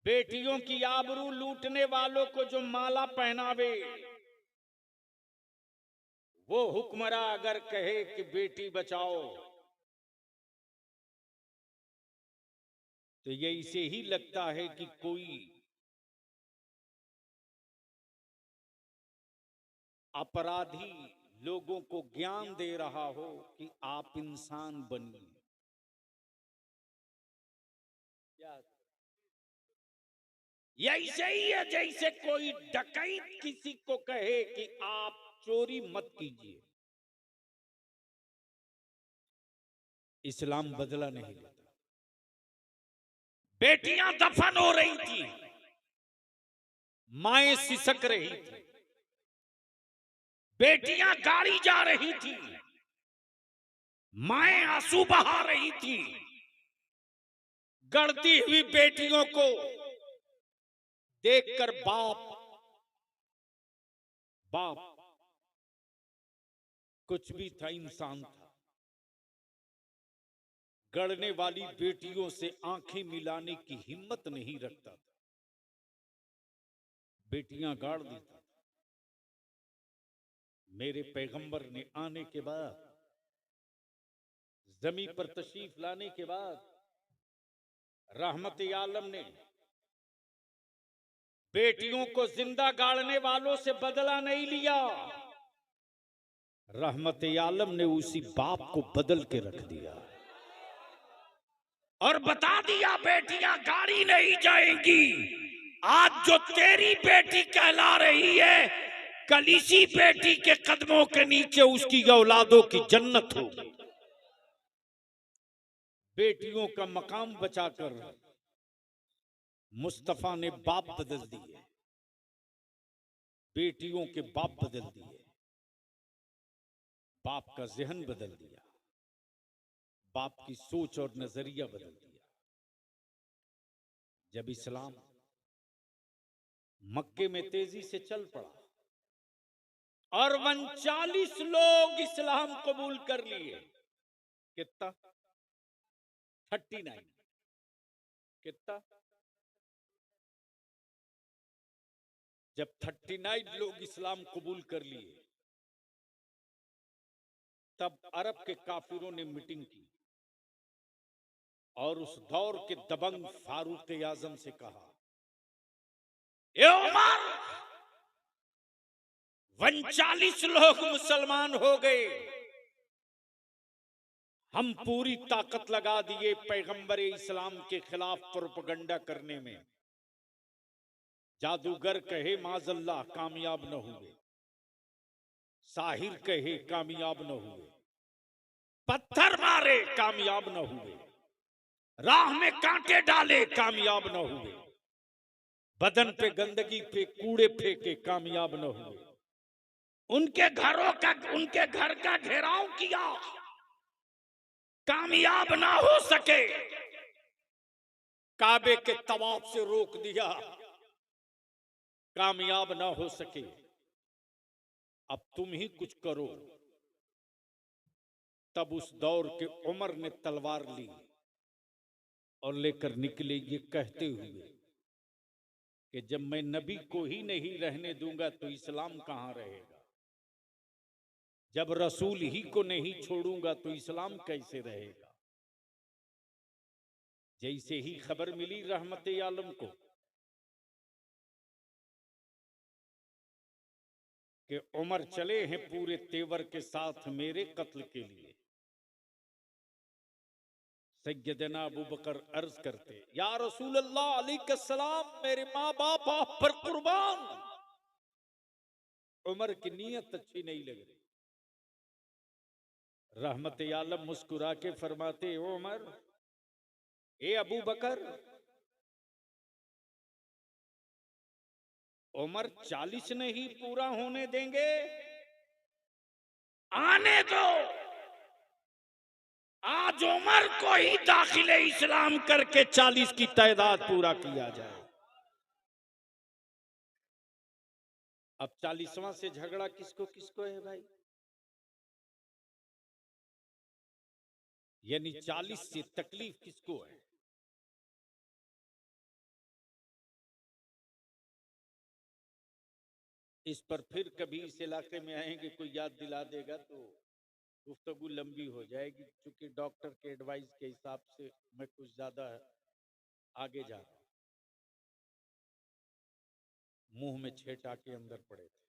बेटियों की आबरू लूटने वालों को जो माला पहनावे, वो हुक्मरा अगर कहे कि बेटी बचाओ, तो ये इसे ही लगता है कि कोई अपराधी लोगों को ज्ञान दे रहा हो कि आप इंसान बनिए। ऐसे ही है जैसे कोई डकैत किसी को कहे कि आप चोरी मत कीजिए। इस्लाम बदला नहीं लेता। बेटियां दफन हो रही थी, माएं सिसक रही थी, बेटियां गाड़ी जा रही थी, माएं आंसू बहा रही थी। गढ़ती हुई बेटियों को देखकर बाप बाप कुछ भी था, इंसान था, गढ़ने वाली बेटियों से आंखें मिलाने की हिम्मत नहीं रखता था। बेटियां गाड़ देता था। मेरे पैगंबर ने आने के बाद, जमीन पर तशरीफ लाने के बाद, रहमत आलम ने बेटियों को जिंदा गाड़ने वालों से बदला नहीं लिया। रहमत आलम ने उसी बाप को बदल के रख दिया और बता दिया बेटियां गाड़ी नहीं जाएंगी। आज जो तेरी बेटी कहला रही है, कल इसी बेटी के कदमों के नीचे उसकी औलादों की जन्नत हो। बेटियों का मकाम बचाकर मुस्तफा ने बाप बदल दिए, बेटियों के बाप बदल दिए, बाप का जहन बदल दिया, बाप की सोच और नजरिया बदल दिया। जब इस्लाम मक्के में तेजी से चल पड़ा और 39 लोग इस्लाम कबूल कर लिए। कितना? 39। कितना? जब 39 लोग इस्लाम कबूल कर लिए, तब अरब के काफिरों ने मीटिंग की और उस दौर के दबंग फारूक आजम से कहा, ए उमर, 39 लोग मुसलमान हो गए, हम पूरी ताकत लगा दिए पैगंबर इस्लाम के खिलाफ प्रोपगंडा करने में। जादूगर कहे माजल्ला कामयाब न हुए, साहिर कहे कामयाब न हुए, पत्थर मारे कामयाब न हुए, राह में कांटे डाले कामयाब न हुए, बदन पे गंदगी पे कूड़े फेंके कामयाब न हुए, उनके घर का घेराव किया, कामयाब ना हो सके, काबे के तवाफ से रोक दिया, कामयाब ना हो सके। अब तुम ही कुछ करो। तब उस दौर के उमर ने तलवार ली और लेकर निकले, ये कहते हुए कि जब मैं नबी को ही नहीं रहने दूंगा तो इस्लाम कहां रहेगा, जब रसूल ही को नहीं छोड़ूंगा तो इस्लाम कैसे रहेगा। जैसे ही खबर मिली रहमत आलम को कि उमर चले हैं पूरे तेवर के साथ मेरे कत्ल के लिए, सैयदना अबू बकर अर्ज करते, या रसूल अल्लाह अलैहिस्सलाम, मेरे माँ बाप आप पर कुर्बान। उमर की नीयत अच्छी नहीं लग रही। रहमत आलम मुस्कुरा के फरमाते, ओ उमर, ए अबू बकर, उमर 40 नहीं पूरा होने देंगे, आने दो। आज उमर को ही दाखिले इस्लाम करके 40 की तादाद पूरा किया जाए। अब 40वां से झगड़ा किसको किसको है भाई? यानी 40 से तकलीफ किसको है? इस पर फिर कभी इस इलाके में आएंगे, कोई याद दिला देगा तो गुफ्तगू लंबी हो जाएगी, क्योंकि डॉक्टर के एडवाइस के हिसाब से मैं कुछ ज्यादा आगे जा रहा हूं। मुंह में 6 टाके अंदर पड़े थे।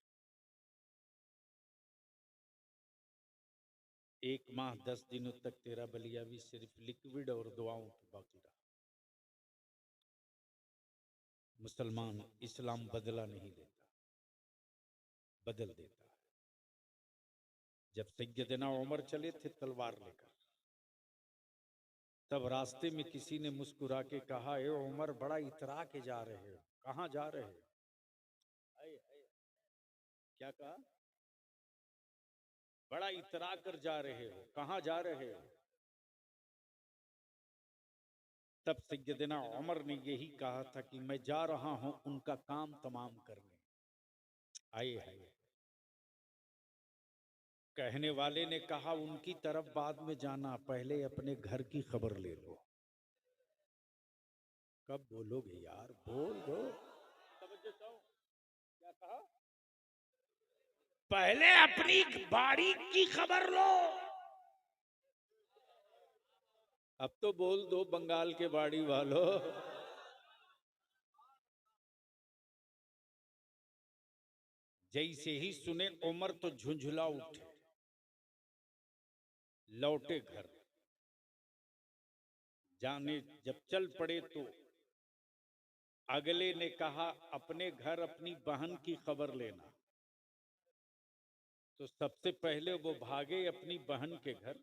1 माह 10 दिनों तक तेरा बलियावी सिर्फ लिक्विड और दुआओं पे बाकी रहा। मुसलमान इस्लाम बदला नहीं लेता, बदल देता है। जब सैयदना उमर चले थे तलवार लेकर, तब रास्ते में किसी ने मुस्कुरा के कहा, ए उमर, बड़ा इतरा के जा रहे हो, कहां जा रहे हो? क्या कहा? बड़ा इतरा कर जा रहे हो, कहां जा रहे हो? तब सैयदना उमर ने यही कहा था कि मैं जा रहा हूं उनका काम तमाम करने। आए हाय। कहने वाले ने कहा, उनकी तरफ बाद में जाना, पहले अपने घर की खबर ले लो। कब बोलोगे यार, बोल दो। क्या कहा? पहले अपनी बाड़ी की खबर लो। अब तो बोल दो बंगाल के बाड़ी वालों। जैसे ही सुने उमर तो झुंझुला उठे, लौटे घर। जाने जब चल पड़े तो अगले ने कहा, अपने घर अपनी बहन की खबर लेना। तो सबसे पहले वो भागे अपनी बहन के घर।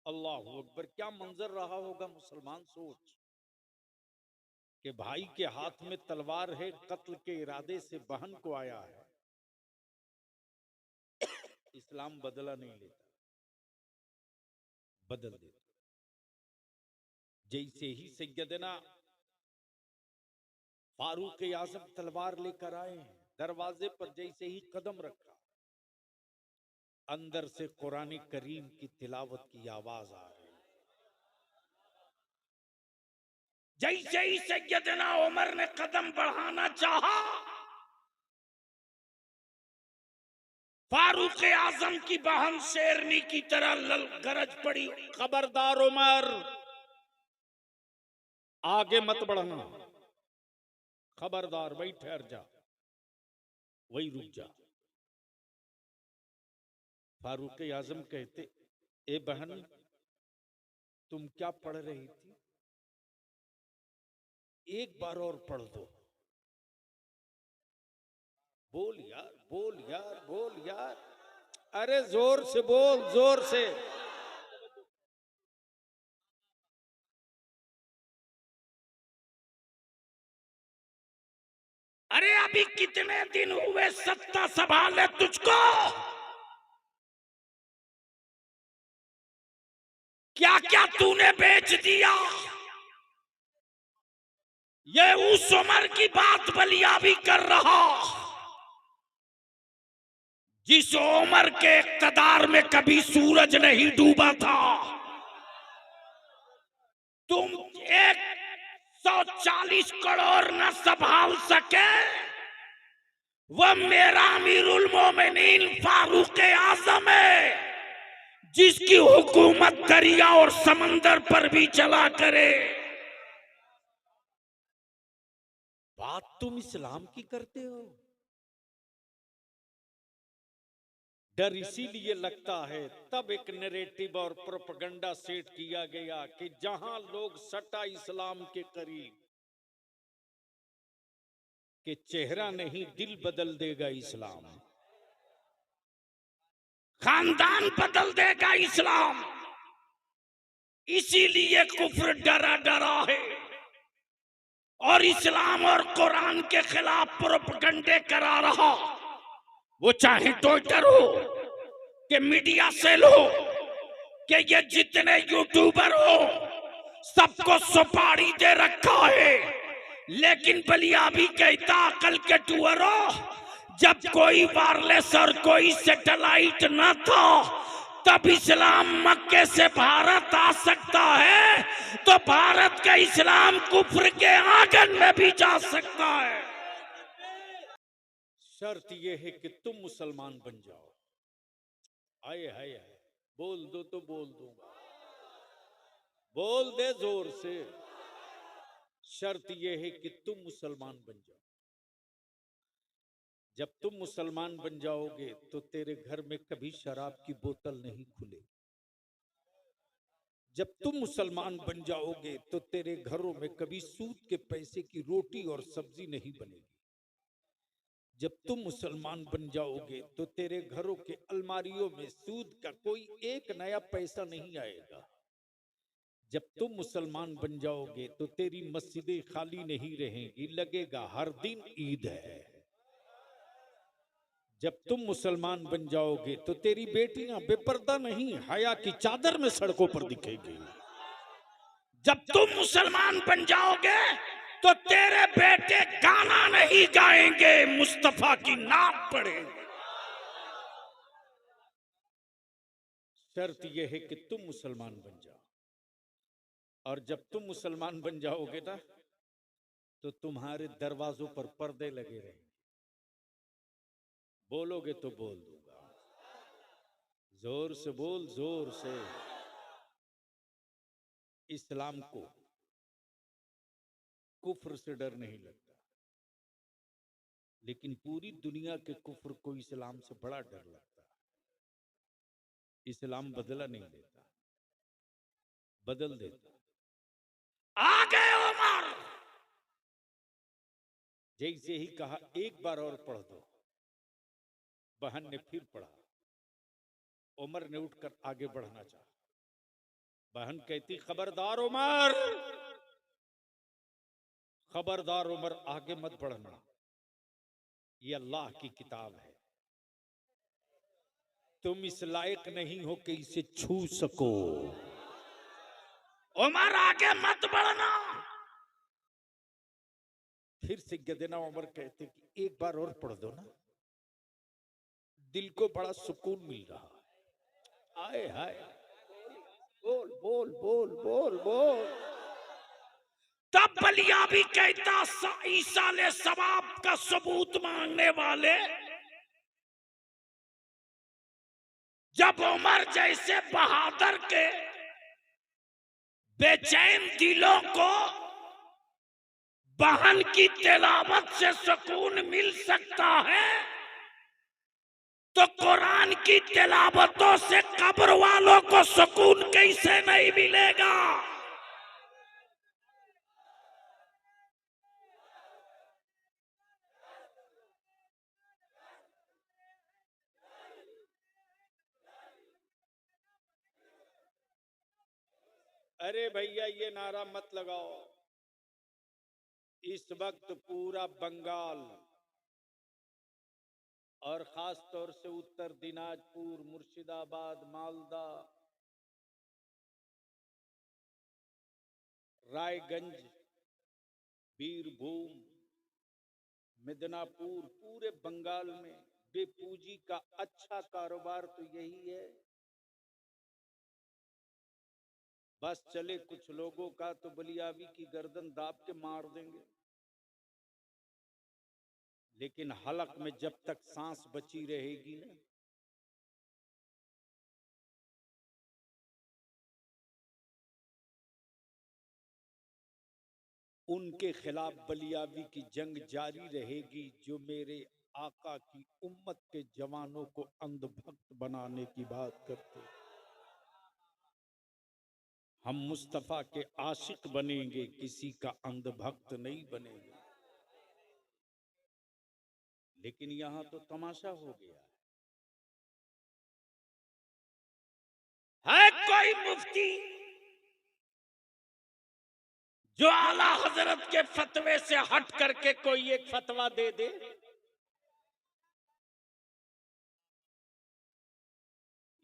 अल्लाह अकबर, क्या मंजर रहा होगा मुसलमान, सोच कि भाई के हाथ में तलवार है, कत्ल के इरादे से बहन को आया है। इस्लाम बदला नहीं लेता, बदल देता। जैसे ही सैयदना फारूक आजम तलवार लेकर आए हैं, दरवाजे पर जैसे ही कदम रखा, अंदर से कुरान करीम की तिलावत की आवाज आ रही। जैसे ही सैयदना उमर ने कदम बढ़ाना चाहा, फारूक आजम की बहन शेरनी की तरह गरज पड़ी, खबरदार उमर, आगे मत बढ़ना, खबरदार, वही ठहर जा, वही रुक जा। फारूक आजम कहते, ए बहन, तुम क्या पढ़ रही थी? एक बार और पढ़ दो। बोल यार, बोल यार, बोल यार, अरे जोर से बोल, जोर से। अरे अभी कितने दिन हुए सत्ता संभाले तुझको? क्या क्या तूने बेच दिया? ये उस उमर की बात बलियावी कर रहा जिस उमर के इक़्तिदार में कभी सूरज नहीं डूबा था। तुम 140 करोड़ न संभाल सके, वह मेरा अमीरुल मोमिनीन फारूक आजम है, जिसकी हुकूमत दरिया और समंदर पर भी चला करे। बात तुम इस्लाम की करते हो। डर इसीलिए लगता है, तब एक नैरेटिव और प्रोपेगेंडा सेट किया गया कि जहां लोग सटा इस्लाम के करीब, कि चेहरा नहीं दिल बदल देगा इस्लाम, खानदान बदल देगा इस्लाम। इसीलिए कुफ्र डरा डरा है और इस्लाम और कुरान के खिलाफ प्रोपेगेंडे करा रहा। वो चाहे ट्विटर हो कि मीडिया सेल हो कि ये जितने यूट्यूबर हो, सबको सुपारी दे रखा है। लेकिन बलियावी कहता, अकल के टूअरों, जब कोई वायरलेस और कोई सैटेलाइट न था, तब इस्लाम मक्के से भारत आ सकता है, तो भारत का इस्लाम कुफ्र के आंगन में भी जा सकता है। शर्त यह है कि तुम मुसलमान बन जाओ। आए हाय हाय, बोल दो तो बोल दूंगा, बोल दे जोर से। शर्त यह है कि तुम मुसलमान बन जाओ। जब तुम मुसलमान बन जाओगे तो तेरे घर में कभी शराब की बोतल नहीं खुलेगी। जब तुम मुसलमान बन जाओगे तो तेरे घरों में कभी सूद के पैसे की रोटी और सब्जी नहीं बनेगी। जब तुम मुसलमान बन जाओगे तो तेरे घरों के अलमारियों में सूद का कोई एक नया पैसा नहीं आएगा। जब तुम मुसलमान बन जाओगे तो तेरी मस्जिदें खाली नहीं रहेंगी, लगेगा हर दिन ईद है। जब तुम मुसलमान बन जाओगे तो तेरी बेटियां बेपर्दा नहीं, हया की चादर में सड़कों पर दिखेगी। जब तुम मुसलमान बन जाओगे तो तेरे बेटे गाना नहीं गाएंगे, मुस्तफा की नाम पढ़ेंगे। शर्त यह है कि तुम मुसलमान बन जाओ। और जब तुम मुसलमान बन जाओगे ना तो तुम्हारे दरवाजों पर पर्दे लगे रहेंगे। बोलोगे तो बोल दूंगा, जोर से बोल, जोर से। इस्लाम को कुफ्र से डर नहीं लगता, लेकिन पूरी दुनिया के कुफ्र को इस्लाम से बड़ा डर लगता है। इस्लाम बदला नहीं देता, बदल देता। आ गए उमर, जैसे ही कहा एक बार और पढ़ दो, बहन ने फिर पढ़ा। उमर ने उठकर आगे बढ़ना चाहा। बहन कहती खबरदार उमर, खबरदार उमर, आगे मत बढ़ना, ये अल्लाह की किताब है, तुम इस लायक नहीं हो कि इसे छू सको। उमर आगे मत बढ़ना। फिर सैयदना उमर कहते कि एक बार और पढ़ दो ना, दिल को बड़ा सुकून मिल रहा है। आए हाय, बोल बोल बोल बोल बोल। तब बलिया भी कहता ईसा ने सवाब का सबूत मांगने वाले, जब उमर जैसे बहादुर के बेचैन दिलों को बहन की तिलावत से सुकून मिल सकता है, तो कुरान की तिलावतों से कब्र वालों को सुकून कैसे नहीं मिलेगा। अरे भैया ये नारा मत लगाओ। इस वक्त पूरा बंगाल और खास तौर से उत्तर दिनाजपुर, मुर्शिदाबाद, मालदा, रायगंज, बीरभूम, मिदनापुर, पूरे बंगाल में बेपूंजी का अच्छा कारोबार तो यही है। बस चले कुछ लोगों का तो बलियावी की गर्दन दाब के मार देंगे, लेकिन हलक में जब तक सांस बची रहेगी ना, उनके खिलाफ बलियावी की जंग जारी रहेगी, जो मेरे आका की उम्मत के जवानों को अंधभक्त बनाने की बात करते। हम मुस्तफा के आशिक बनेंगे, किसी का अंधभक्त नहीं बनेंगे। लेकिन यहां तो तमाशा हो गया है कोई मुफ्ती जो आला हजरत के फतवे से हट करके कोई एक फतवा दे दे।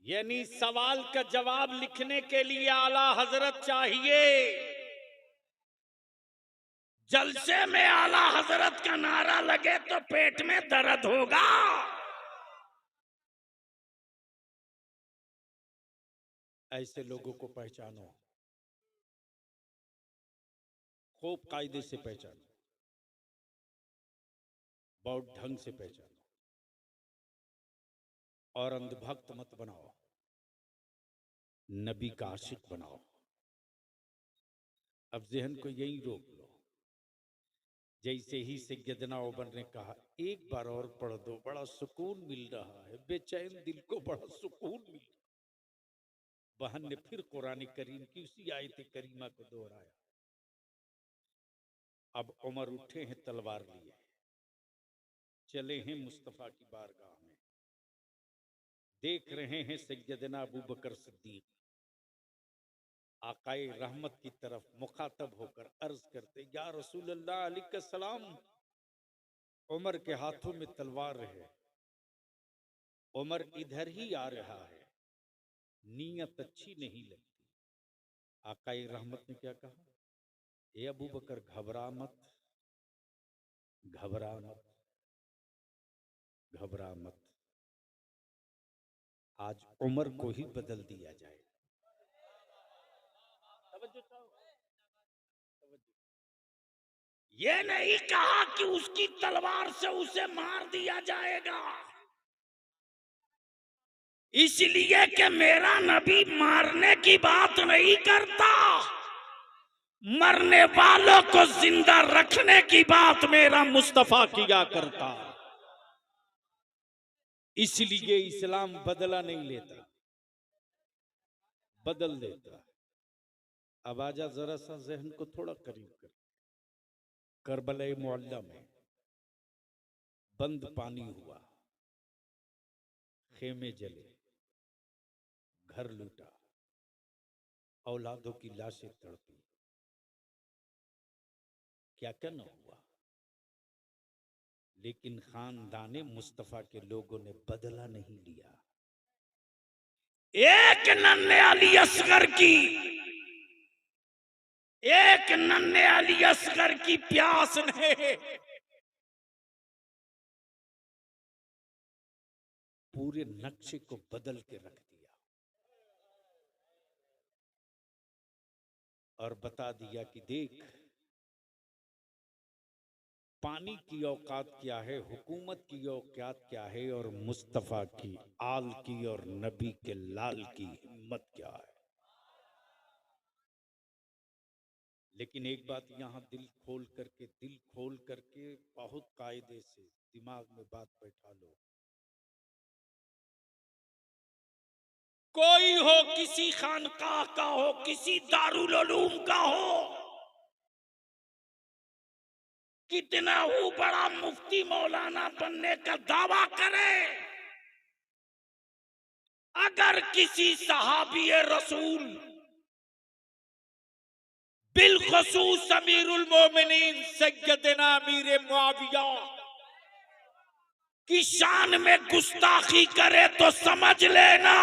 यानी सवाल का जवाब लिखने के लिए आला हजरत चाहिए, जलसे में आला हजरत का नारा लगे तो पेट में दर्द होगा। ऐसे लोगों को पहचानो, खूब कायदे से पहचानो, बहुत ढंग से पहचानो। और अंधभक्त मत बनाओ, नबी का आशिक बनाओ। अब जहन को यही रोक लो। जैसे ही सैयदना उमर ने कहा एक बार और पढ़ दो, बड़ा सुकून मिल रहा है, बेचैन दिल को बड़ा सुकून मिल रहा है। बहन ने फिर कुरान करीम की उसी आयत करीमा को दोहराया। अब उमर उठे हैं तलवार लिए, चले हैं मुस्तफा की बारगाह में, देख रहे हैं सैयदना अबू बकर सिद्दीक आकाए रहमत की तरफ मुखातब होकर अर्ज करते, या रसूल अल्लाह अलैहि सलाम। उमर के हाथों में तलवार है, उमर इधर ही आ रहा है, नीयत अच्छी नहीं लगती। आकाए रहमत ने क्या कहा, ए अबू बकर घबरा मत, घबरा मत, घबरा मत, आज उमर को ही बदल दिया जाए। ये नहीं कहा कि उसकी तलवार से उसे मार दिया जाएगा, इसलिए कि मेरा नबी मारने की बात नहीं करता, मरने वालों को जिंदा रखने की बात मेरा मुस्तफा किया करता। इसलिए इस्लाम बदला नहीं लेता, बदल देता। अब आजा जरा सा जहन को थोड़ा करीब कर। करबला मुअल्ला में बंद पानी हुआ, खेमे जले, घर लूटा, औलादों की लाशें तड़पी, क्या क्या न हुआ। लेकिन खानदाने मुस्तफा के लोगों ने बदला नहीं लिया। एक नन्हे अली असगर की, एक नन्हे अली असगर की प्यास ने पूरे नक्शे को बदल के रख दिया और बता दिया कि देख, पानी की औकात क्या है, हुकूमत की औकात क्या है, और मुस्तफा की आल की और नबी के लाल की हिम्मत क्या है। लेकिन एक बात यहां दिल खोल करके बहुत कायदे से दिमाग में बात बैठा लो। कोई हो, किसी खानकाह का हो, किसी दारुल उलूम का हो, कितना हो बड़ा मुफ्ती मौलाना बनने का दावा करे, अगर किसी सहाबी रसूल बिलखसूस अमीरुल मोमिनीन सैयदना अमीर मुआविया की शान में गुस्ताखी करे तो समझ लेना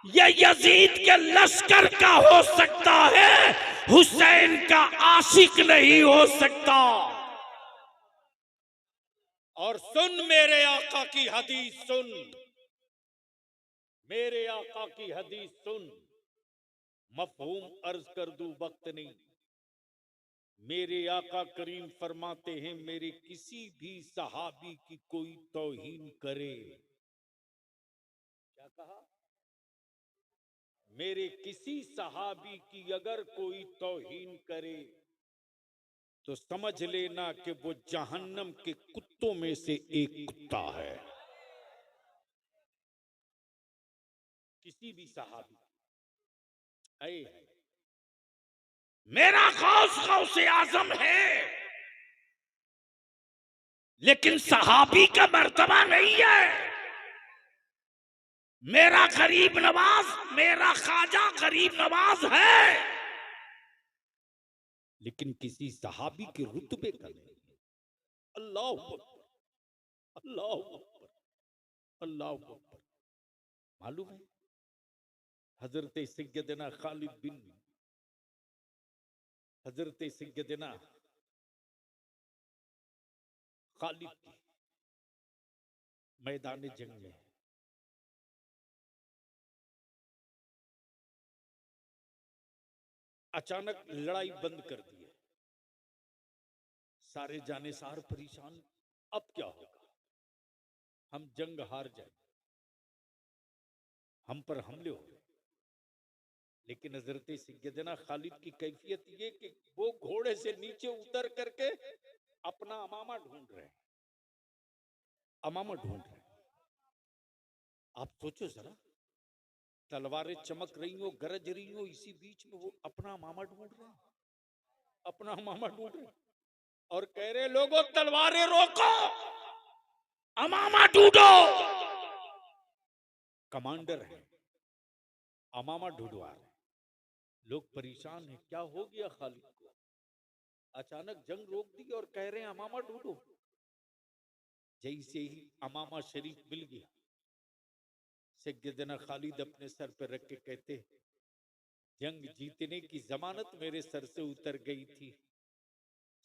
ये यजीद के लश्कर का हो सकता है, हुसैन का आशिक नहीं हो सकता। और सुन मेरे आका की हदीस सुन, मेरे आका की हदीस सुन, मफहूम अर्ज कर दूं वक्त नहीं। मेरे आका करीम फरमाते हैं, मेरे किसी भी सहाबी की कोई तौहीन करे, क्या कहा, मेरे किसी सहाबी की अगर कोई तौहीन करे तो समझ लेना कि वो जहन्नम के कुत्तों में से एक कुत्ता है। किसी भी सहाबी, है मेरा गौसे आजम है, लेकिन सहाबी का मर्तबा नहीं है। मेरा गरीब नवाज, मेरा ख्वाजा गरीब नवाज है, लेकिन किसी सहाबी के रुतबे का नहीं। अल्लाह अकबर, अल्लाह अकबर, अल्लाह अकबर। मालूम है हजरत सैयदना खालिद बिन, हजरत सैयदना खालिद की मैदान जंग में अचानक लड़ाई बंद कर दी है, सारे जाने सार परेशान, अब क्या होगा, हम जंग हार जाएंगे। हम पर हमले हो रहे। लेकिन हजरत सैयदना खालिद की कैफियत ये कि वो घोड़े से नीचे उतर करके अपना अमामा ढूंढ रहे हैं, अमामा ढूंढ रहे हैं। आप सोचो जरा, तलवारें चमक रही हो, गरज रही हो, इसी बीच में वो अपना अमामा ढूंढ रहे हैं, अपना अमामा ढूंढ रहे हैं और कह रहे लोगों तलवारें रोको, अमामा ढूंढो। कमांडर है, अमामा ढूंढवा रहे। लोग परेशान हैं, क्या हो गया खालिद को, अचानक जंग रोक दी और कह रहे हैं अमामा ढूंढो। जैसे ही अमामा शरीफ मिल गया, सैयदना खालिद अपने सर पर रख के कहते, जंग जीतने की जमानत मेरे सर से उतर गई थी,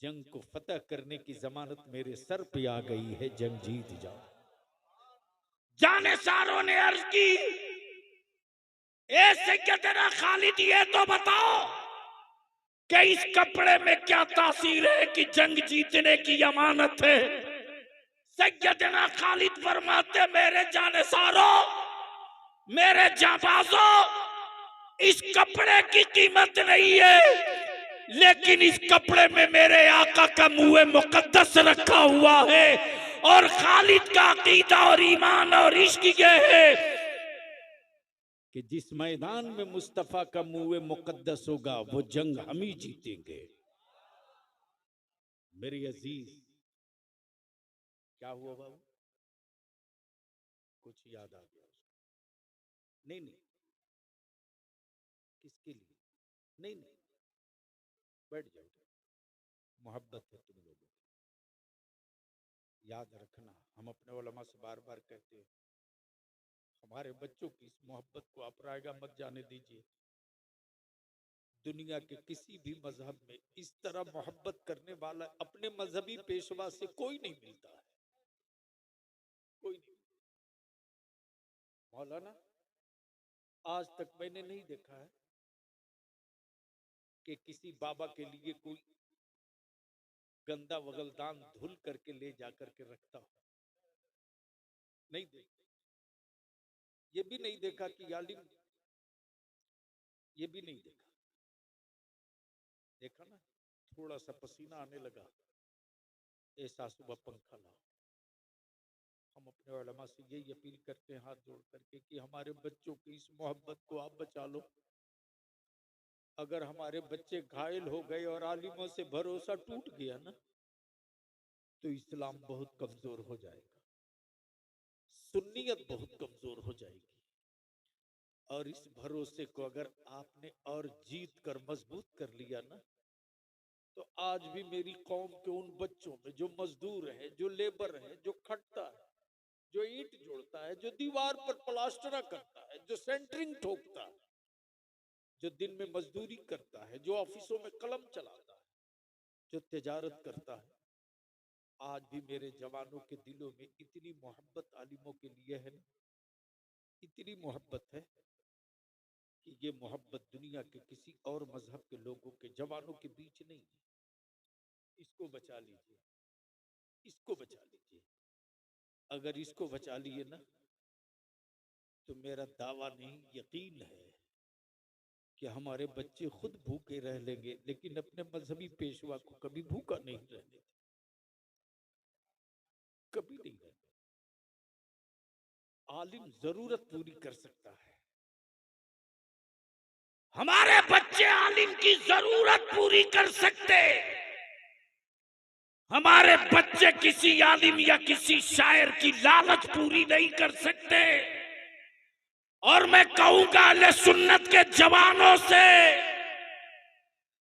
जंग को फतह करने की जमानत मेरे सर पे आ गई है, जंग जीत जाओ। जानेसारों ने अर्ज की, ए सैयदना खालिद ये तो बताओ कि इस कपड़े में क्या तासीर है कि जंग जीतने की अमानत है। सैयदना खालिद फरमाते, मेरे जानेसारों, मेरे जाबाजों, इस कपड़े की कीमत नहीं है, लेकिन इस कपड़े में मेरे आका का मुँह मुकद्दस रखा हुआ है। और खालिद का अकीदा और ईमान और इश्क ये है कि जिस मैदान में मुस्तफा का मुँह मुकद्दस होगा वो जंग हम ही जीतेंगे। मेरे अजीज, क्या हुआ बाबू, कुछ याद आ गया? नहीं नहीं, किसके लिए? नहीं नहीं, बैठ जाओ, मोहब्बत है तुम लोगों की। याद रखना, हम अपने उलमा से बार बार कहते हैं, हमारे बच्चों की इस मोहब्बत को आप रायगा मत जाने दीजिए। दुनिया के किसी भी मजहब में इस तरह मोहब्बत करने वाला अपने मजहबी पेशवा से कोई नहीं मिलता है, कोई नहीं। मौलाना, आज तक मैंने नहीं देखा है कि किसी बाबा के लिए कोई गंदा वगलदान धुल करके ले जाकर के रखता हो, नहीं देखा। ये भी नहीं देखा कि आलिम, ये भी नहीं देखा। देखा ना, थोड़ा सा पसीना आने लगा, ऐसा सुबह पंखा लाओ। हम अपने उलमा से यही अपील करते हैं हाथ जोड़ करके कि हमारे बच्चों की इस मोहब्बत को आप बचा लो। अगर हमारे बच्चे घायल हो गए और आलिमों से भरोसा टूट गया ना, तो इस्लाम बहुत कमजोर हो जाएगा, सुन्नियत बहुत कमजोर हो जाएगी। और इस भरोसे को अगर आपने और जीत कर मजबूत कर लिया ना, तो आज भी मेरी कौम के उन बच्चों में जो मजदूर है, जो लेबर है, जो खटता है, जो ईंट जोड़ता है, जो दीवार पर प्लास्टरा करता है, जो सेंटरिंग ठोकता है, जो दिन में मजदूरी करता है, जो ऑफिसों में कलम चलाता है, जो तिजारत करता है, आज भी मेरे जवानों के दिलों में इतनी मोहब्बत आलिमों के लिए है, इतनी मोहब्बत है कि ये मोहब्बत दुनिया के किसी और मजहब के लोगों के जवानों के बीच नहीं है। इसको बचा लीजिए, इसको बचा लीजिए। अगर इसको बचा लिए ना, तो मेरा दावा नहीं, यकीन है कि हमारे बच्चे खुद भूखे रह लेंगे, लेकिन अपने मजहबी पेशवा को कभी भूखा नहीं रहने देते, कभी नहीं रहने। आलिम जरूरत पूरी कर सकता है, हमारे बच्चे आलिम की जरूरत पूरी कर सकते। हमारे बच्चे किसी आलिम या किसी शायर की लालच पूरी नहीं कर सकते। और मैं कहूंगा अहले सुन्नत के जवानों से,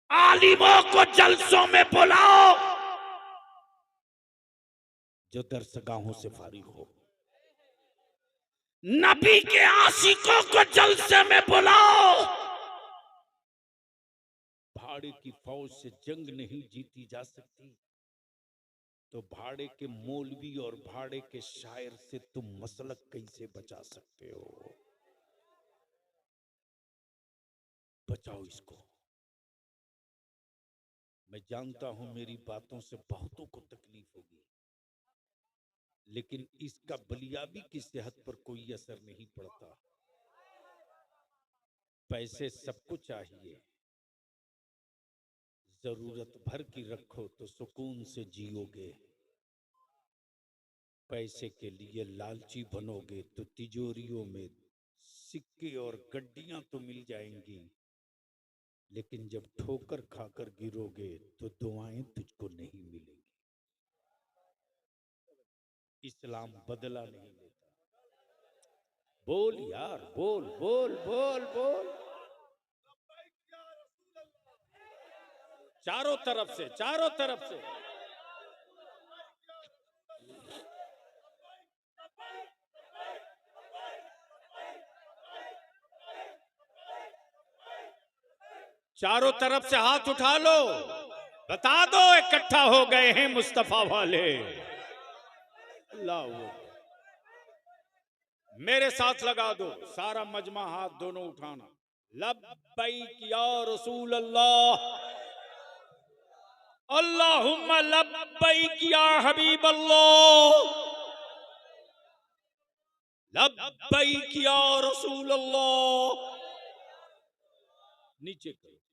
आलिमों को जलसों में बुलाओ जो दरसगाहों से फारिग हो, नबी के आशिकों को जलसे में बुलाओ। भाड़े की फौज से जंग नहीं जीती जा सकती, तो भाड़े के मौलवी और भाड़े के शायर से तुम मसलक कैसे बचा सकते हो? बचाओ इसको। मैं जानता हूं मेरी बातों से बहुतों को तकलीफ होगी, लेकिन इसका बलियाबी की सेहत पर कोई असर नहीं पड़ता। पैसे सबको चाहिए, जरूरत भर की रखो तो सुकून से जियोगे। पैसे के लिए लालची बनोगे तो तिजोरियों में सिक्के और गड्डियां तो मिल जाएंगी, लेकिन जब ठोकर खाकर गिरोगे तो दुआएं तुझको नहीं मिलेंगी। इस्लाम बदला नहीं लेता। बोल यार, बोल बोल बोल बोल। चारों तरफ से, चारों तरफ से। चारों तरफ से हाथ उठा लो, बता दो इकट्ठा हो गए हैं मुस्तफा वाले। अल्लाह वो। मेरे साथ लगा दो, सारा मजमा हाथ दोनों उठाना। लब्बैक या रसूल अल्लाह, अल्लाहुम्मा लब्बैक या हबीब अल्लाह, लब्बैक या रसूल अल्लाह। नीचे करो।